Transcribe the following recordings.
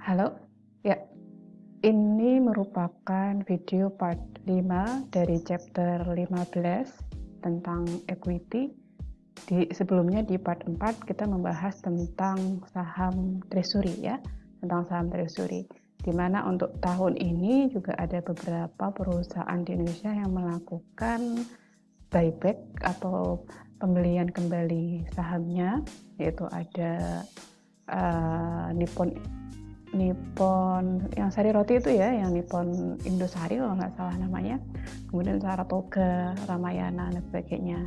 Halo, ya, ini merupakan video part 5 dari chapter 15 tentang equity. Sebelumnya di part 4 kita membahas tentang saham treasury ya, tentang saham treasury. Di mana untuk tahun ini juga ada beberapa perusahaan di Indonesia yang melakukan buyback atau pembelian kembali sahamnya, yaitu ada Nippon yang sari roti itu ya, yang Nippon Indosari kalau nggak salah namanya, kemudian Saratoga, Ramayana dan sebagainya.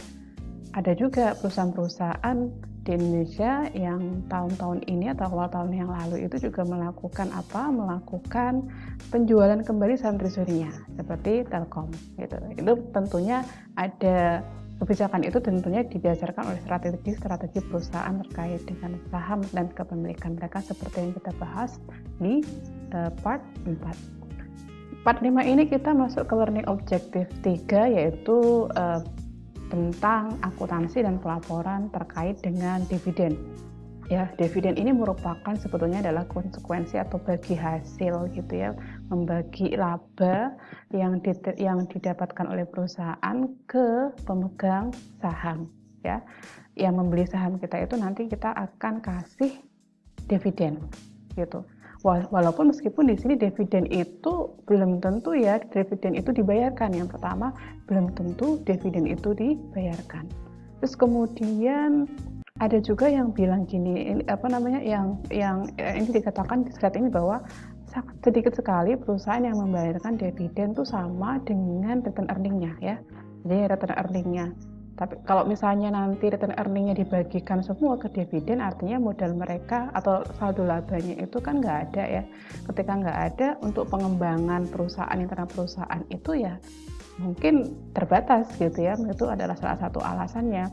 Ada juga perusahaan-perusahaan di Indonesia yang tahun-tahun ini atau awal tahun yang lalu itu juga melakukan penjualan kembali saham treasury-nya seperti Telkom gitu. Itu tentunya ada kebijakan itu tentunya didasarkan oleh strategi perusahaan terkait dengan saham dan kepemilikan mereka seperti yang kita bahas di part 4. Part 5 ini kita masuk ke learning objective 3 yaitu tentang akuntansi dan pelaporan terkait dengan dividen. Ya, dividen ini merupakan sebetulnya adalah konsekuensi atau bagi hasil gitu ya, membagi laba yang didapatkan oleh perusahaan ke pemegang saham ya. Yang membeli saham kita itu nanti kita akan kasih dividen gitu. Walaupun meskipun di sini dividen itu belum tentu ya dividen itu dibayarkan. Yang pertama, belum tentu dividen itu dibayarkan. Terus kemudian ada juga yang bilang gini, yang ini dikatakan di slide ini bahwa sedikit sekali perusahaan yang membayarkan dividen itu sama dengan return earning-nya ya. Jadi return earning-nya. Tapi kalau misalnya nanti return earning-nya dibagikan semua ke dividen, artinya modal mereka atau saldo labanya itu kan nggak ada ya. Ketika nggak ada, untuk pengembangan perusahaan, internal perusahaan itu ya mungkin terbatas gitu ya. Itu adalah salah satu alasannya.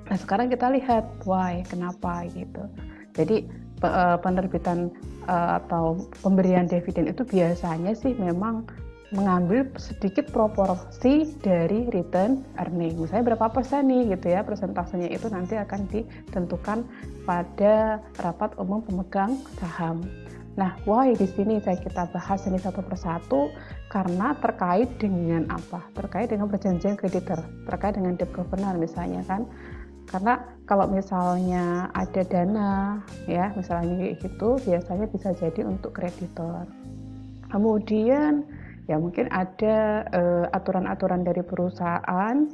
Nah sekarang kita lihat why, kenapa gitu. Jadi penerbitan atau pemberian dividen itu biasanya sih memang mengambil sedikit proporsi dari return earning. Misalnya berapa persen nih gitu ya, persentasenya itu nanti akan ditentukan pada rapat umum pemegang saham. Nah, why di sini kita bahas ini satu persatu karena terkait dengan apa? Terkait dengan perjanjian kreditor, terkait dengan debt covenant misalnya kan. Karena kalau misalnya ada dana ya, misalnya gitu, biasanya bisa jadi untuk kreditor. Kemudian ya mungkin ada aturan-aturan dari perusahaan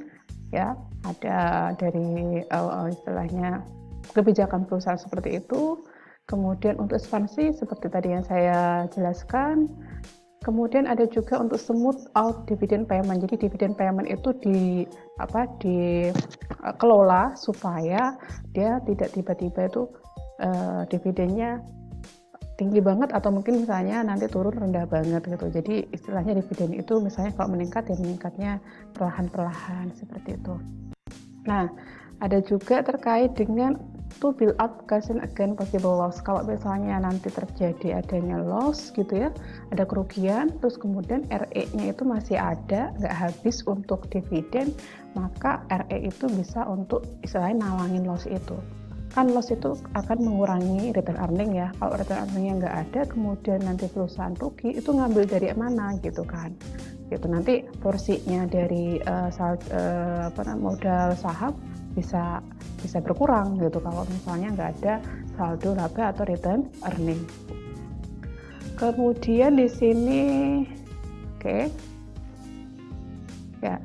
ya, ada dari istilahnya kebijakan perusahaan seperti itu. Kemudian untuk ekspansi seperti tadi yang saya jelaskan. Kemudian ada juga untuk smooth out dividend payment. Jadi dividend payment itu dikelola supaya dia tidak tiba-tiba itu dividennya tinggi banget atau mungkin misalnya nanti turun rendah banget gitu. Jadi istilahnya dividen itu misalnya kalau meningkat ya meningkatnya perlahan-perlahan seperti itu. Nah, ada juga terkait dengan to build up cushion against possible loss. Kalau misalnya nanti terjadi adanya loss gitu ya, ada kerugian, terus kemudian RE-nya itu masih ada, nggak habis untuk dividen, maka RE itu bisa untuk istilahnya nalangin loss itu. Kan loss itu akan mengurangi return earning ya. Kalau return earningnya nggak ada, kemudian nanti perusahaan rugi, itu ngambil dari mana gitu kan. Gitu nanti porsinya dari modal saham bisa berkurang gitu kalau misalnya nggak ada saldo laba atau return earning. Kemudian di sini ya,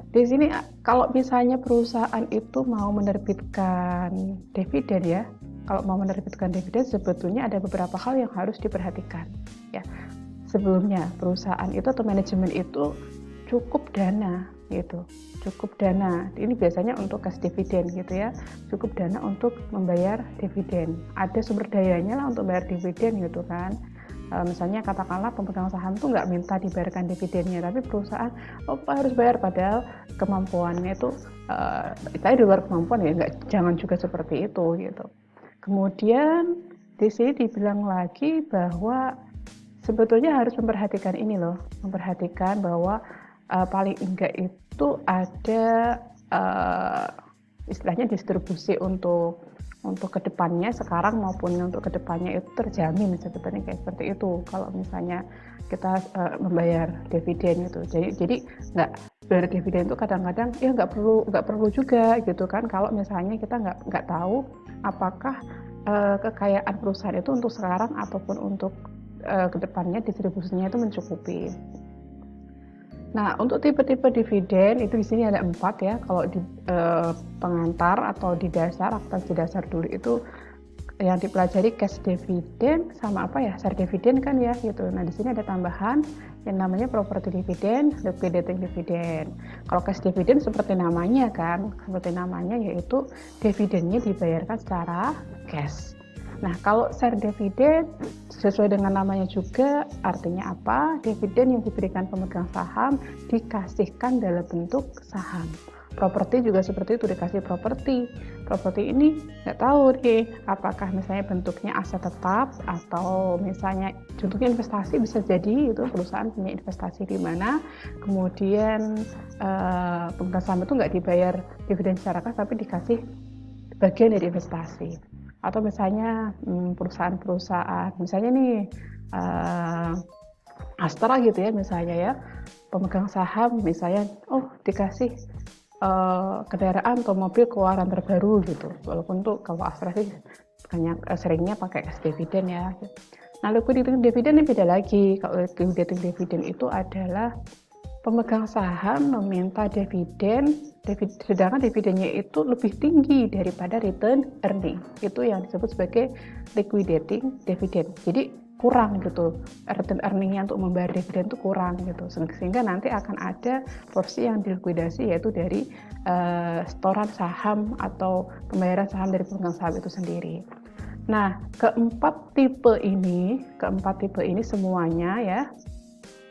di sini kalau misalnya perusahaan itu mau menerbitkan dividen ya, kalau mau menerbitkan dividen sebetulnya ada beberapa hal yang harus diperhatikan ya. Sebelumnya perusahaan itu atau manajemen itu cukup dana gitu, cukup dana. Ini biasanya untuk cash dividen gitu ya, cukup dana untuk membayar dividen. Ada sumber dayanya lah untuk bayar dividen gitu kan. Misalnya katakanlah pemegang saham tuh nggak minta dibayarkan dividennya, tapi perusahaan harus bayar padahal kemampuannya itu saya di luar kemampuan ya, jangan juga seperti itu gitu. Kemudian di sini dibilang lagi bahwa sebetulnya harus memperhatikan ini loh, memperhatikan bahwa paling enggak itu ada istilahnya distribusi untuk untuk kedepannya sekarang maupun untuk kedepannya itu terjamin sebenarnya kayak seperti itu kalau misalnya kita membayar dividen itu. Jadi nggak bayar dividen itu kadang-kadang ya nggak perlu juga gitu kan kalau misalnya kita nggak tahu apakah kekayaan perusahaan itu untuk sekarang ataupun untuk kedepannya distribusinya itu mencukupi. Nah, untuk tipe-tipe dividen itu di sini ada 4 ya. Kalau di pengantar atau di dasar, akuntansi dasar dulu itu yang dipelajari cash dividend sama apa ya? Share dividend kan ya gitu. Nah, di sini ada tambahan yang namanya property dividend, liquidating dividend. Kalau cash dividend seperti namanya kan, seperti namanya yaitu dividennya dibayarkan secara cash. Nah, kalau share dividend sesuai dengan namanya juga artinya apa? Dividen yang diberikan pemegang saham dikasihkan dalam bentuk saham. Properti juga seperti itu, dikasih properti. Properti ini nggak tahu nih apakah misalnya bentuknya aset tetap atau misalnya contohnya investasi, bisa jadi itu perusahaan punya investasi di mana kemudian pemegang saham itu nggak dibayar dividen secara cash tapi dikasih bagian dari investasi. Atau misalnya perusahaan-perusahaan misalnya nih Astra gitu ya misalnya ya, pemegang saham misalnya dikasih kendaraan atau mobil keluaran terbaru gitu, walaupun tuh kalau Astra sih seringnya pakai cash dividend ya. Nah, liquidating dividend ini beda lagi. Kalau liquidating dividend itu adalah pemegang saham meminta dividen, sedangkan dividennya itu lebih tinggi daripada return earning. Itu yang disebut sebagai liquidating dividend. Jadi kurang gitu, return earningnya untuk membayar dividen itu kurang gitu, sehingga nanti akan ada porsi yang dilikuidasi yaitu dari setoran saham atau pembayaran saham dari pemegang saham itu sendiri. Nah, keempat tipe ini semuanya ya.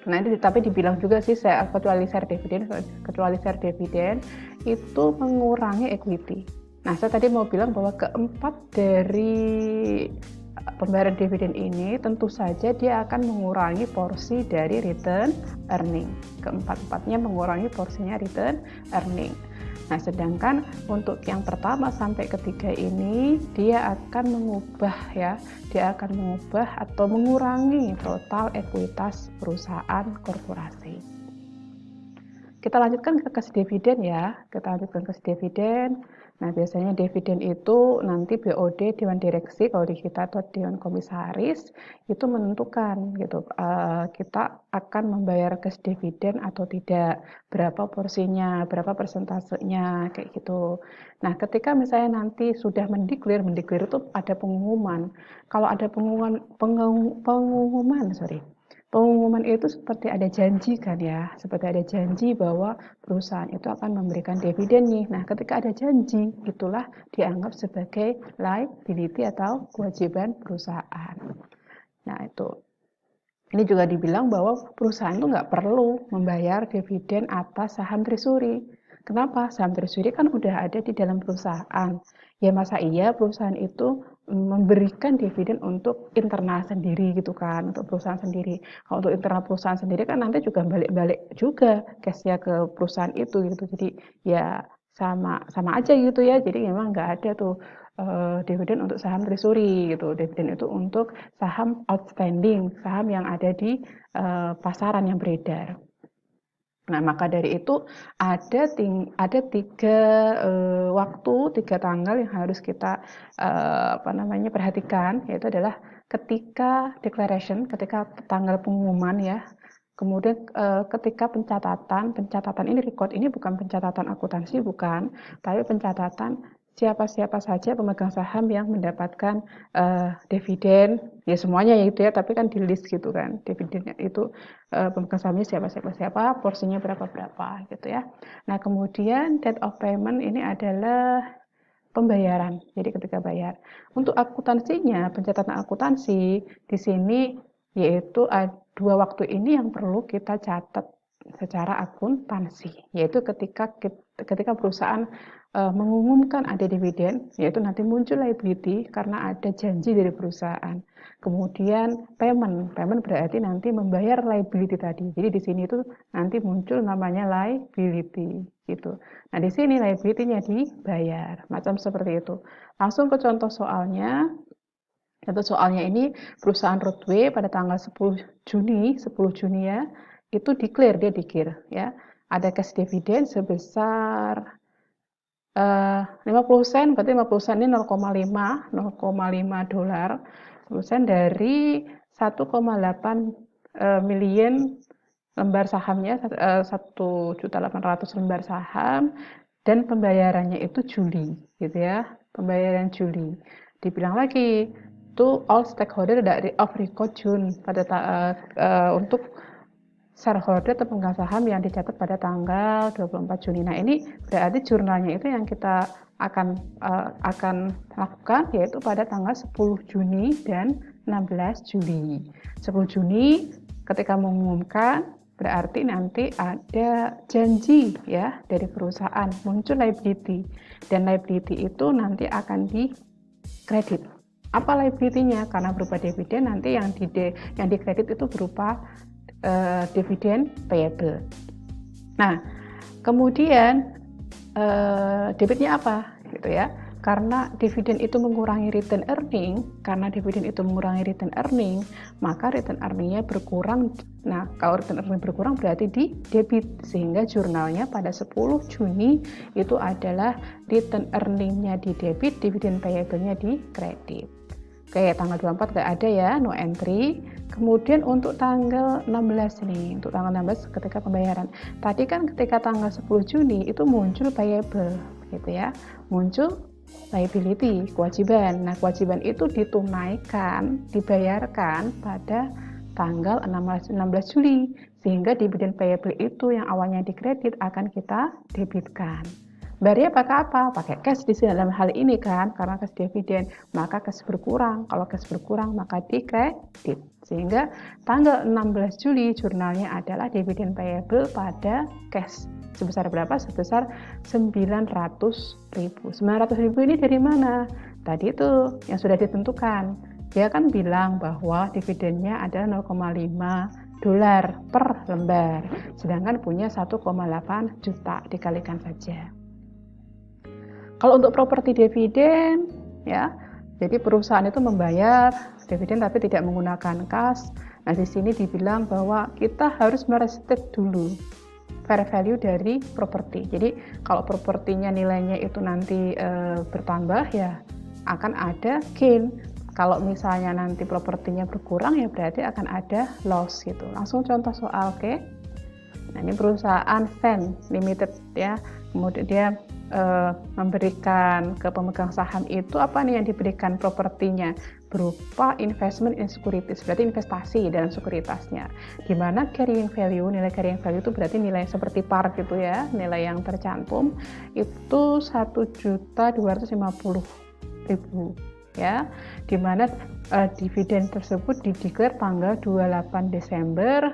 Nah, ini tapi dibilang juga sih kecuali share dividend itu mengurangi equity. Nah, saya tadi mau bilang bahwa keempat dari pembayaran dividen ini tentu saja dia akan mengurangi porsi dari return earning. Keempat-empatnya mengurangi porsinya return earning. Nah, sedangkan untuk yang pertama sampai ketiga ini dia akan mengubah atau mengurangi total ekuitas perusahaan korporasi. Kita lanjutkan ke cash dividend ya. Nah, biasanya dividen itu nanti BOD, Dewan Direksi, kalau di kita atau Dewan Komisaris itu menentukan gitu, kita akan membayar cash dividen atau tidak, berapa porsinya, berapa persentasenya, kayak gitu. Nah, ketika misalnya nanti sudah mendeklar itu ada pengumuman. Kalau ada pengumuman itu seperti ada janji kan ya, seperti ada janji bahwa perusahaan itu akan memberikan dividen nih. Nah, ketika ada janji, itulah dianggap sebagai liability atau kewajiban perusahaan. Nah, itu. Ini juga dibilang bahwa perusahaan itu nggak perlu membayar dividen atas saham treasury. Kenapa? Saham treasury kan udah ada di dalam perusahaan. Ya masa iya perusahaan itu memberikan dividen untuk internal sendiri gitu kan, untuk perusahaan sendiri. Kalau untuk internal perusahaan sendiri kan nanti juga balik-balik juga cashnya ke perusahaan itu gitu. Jadi ya sama aja gitu ya. Jadi memang nggak ada tuh dividen untuk saham treasury gitu. Dividen itu untuk saham outstanding, saham yang ada di pasaran yang beredar. Nah, maka dari itu ada tiga tanggal yang harus kita perhatikan, yaitu adalah ketika declaration, ketika tanggal pengumuman ya. Kemudian ketika pencatatan ini record ini bukan pencatatan akuntansi bukan, tapi pencatatan siapa-siapa saja pemegang saham yang mendapatkan dividen, ya semuanya ya itu ya, tapi kan di list gitu kan, dividennya itu pemegang sahamnya siapa, porsinya berapa gitu ya. Nah, kemudian date of payment ini adalah pembayaran. Jadi ketika bayar. Untuk akuntansinya, pencatatan akuntansi di sini yaitu dua waktu ini yang perlu kita catat secara akuntansi, yaitu ketika perusahaan mengumumkan ada dividen, yaitu nanti muncul liability karena ada janji dari perusahaan. Kemudian payment berarti nanti membayar liability tadi. Jadi di sini itu nanti muncul namanya liability gitu. Nah, di sini liability-nya dibayar, macam seperti itu. Langsung ke contoh soalnya. Contoh soalnya ini perusahaan Roadway pada tanggal 10 Juni ya, itu declare ya. Ada cash dividend sebesar 50 sen, berarti 50 sen ini 0,5 dolar, 10 sen dari 1,8 miliar lembar sahamnya, 1.800.000 lembar saham, dan pembayarannya itu Juli, gitu ya, pembayaran Juli. Dibilang lagi, to all stakeholder dari of record June pada untuk shareholder atau pemegang saham yang dicatat pada tanggal 24 Juni. Nah, ini berarti jurnalnya itu yang kita akan lakukan yaitu pada tanggal 10 Juni dan 16 Juli. 10 Juni ketika mengumumkan berarti nanti ada janji ya dari perusahaan, muncul liability, dan liability itu nanti akan dikredit. Apa liability-nya? Karena berupa dividen, nanti yang dikredit itu berupa dividen payable. Nah, kemudian debitnya apa gitu ya? Karena dividen itu mengurangi return earning, maka return earning-nya berkurang. Nah, kalau return earning berkurang berarti di debit, sehingga jurnalnya pada 10 Juni itu adalah return earning-nya di debit, dividen payable-nya di kredit. Oke, tanggal 24 nggak ada ya, no entry. Kemudian untuk tanggal 16 nih, untuk tanggal 16 ketika pembayaran. Tadi kan ketika tanggal 10 Juni itu muncul payable, gitu ya. Muncul liability, kewajiban. Nah, kewajiban itu ditunaikan, dibayarkan pada tanggal 16 Juli. Sehingga dividen payable itu yang awalnya dikredit akan kita debitkan. Bayarnya pakai apa? Pakai cash di sini dalam hal ini kan, karena cash dividen, maka cash berkurang. Kalau cash berkurang maka dikredit. Sehingga tanggal 16 Juli jurnalnya adalah dividen payable pada cash. Sebesar berapa? Sebesar 900.000. 900.000 ini dari mana? Tadi itu yang sudah ditentukan. Dia kan bilang bahwa dividennya adalah 0,5 dolar per lembar. Sedangkan punya 1,8 juta, dikalikan saja. Kalau untuk properti dividen, ya, jadi perusahaan itu membayar dividen tapi tidak menggunakan kas. Nah, di sini dibilang bahwa kita harus merestate dulu fair value dari properti. Jadi, kalau propertinya nilainya itu nanti bertambah, ya akan ada gain. Kalau misalnya nanti propertinya berkurang, ya berarti akan ada loss gitu. Langsung contoh soal, oke? Nah, ini perusahaan Van Limited ya. Kemudian dia memberikan ke pemegang saham itu apa nih yang diberikan propertinya, berupa investment in securities, berarti investasi dalam sekuritasnya, di mana carrying value, nilai carrying value itu berarti nilai seperti par gitu ya, nilai yang tercantum itu 1.250.000 ya, di mana dividen tersebut dideklar tanggal 28 Desember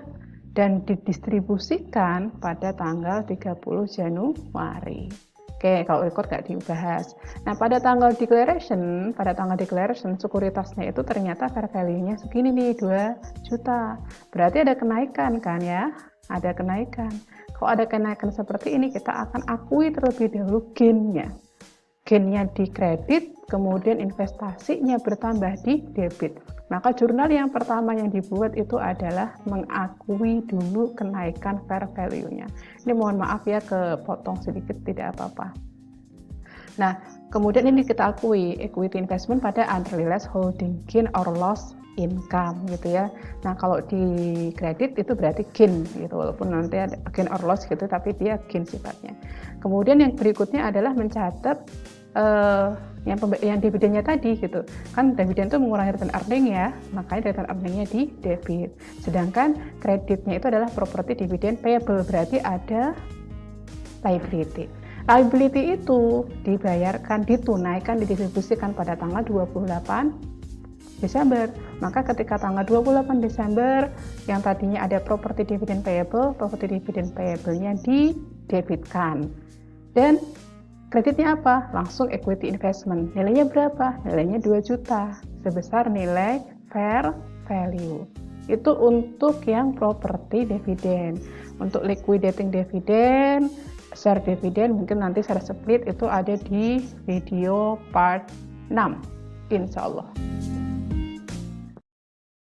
dan didistribusikan pada tanggal 30 Januari. Oke, kalau record nggak dibahas. Nah, pada tanggal declaration sekuritasnya itu ternyata fair value-nya segini nih, 2 juta. Berarti ada kenaikan kan ya? Ada kenaikan. Kalau ada kenaikan seperti ini, kita akan akui terlebih dahulu gain-nya. Gain-nya di kredit, kemudian investasinya bertambah di debit. Maka jurnal yang pertama yang dibuat itu adalah mengakui dulu kenaikan fair value-nya. Ini mohon maaf ya, kepotong sedikit, tidak apa-apa. Nah, kemudian ini kita akui equity investment pada unrealized holding gain or loss income gitu ya. Nah, kalau di kredit itu berarti gain gitu, walaupun nanti ada gain or loss gitu, tapi dia gain sifatnya. Kemudian yang berikutnya adalah mencatat yang dividennya tadi gitu kan, dividen itu mengurangi return earning ya, makanya return earningnya di debit. Sedangkan kreditnya itu adalah property dividen payable, berarti ada liability. Liability itu dibayarkan, ditunaikan, didistribusikan pada tanggal 28 Desember. Maka ketika tanggal 28 Desember yang tadinya ada property dividen payable-nya didebitkan. Dan Kreditnya apa? Langsung equity investment. Nilainya berapa? Nilainya 2 juta sebesar nilai fair value. Itu untuk yang properti dividen. Untuk liquidating dividen, share dividen mungkin nanti share split itu ada di video part 6 insya Allah.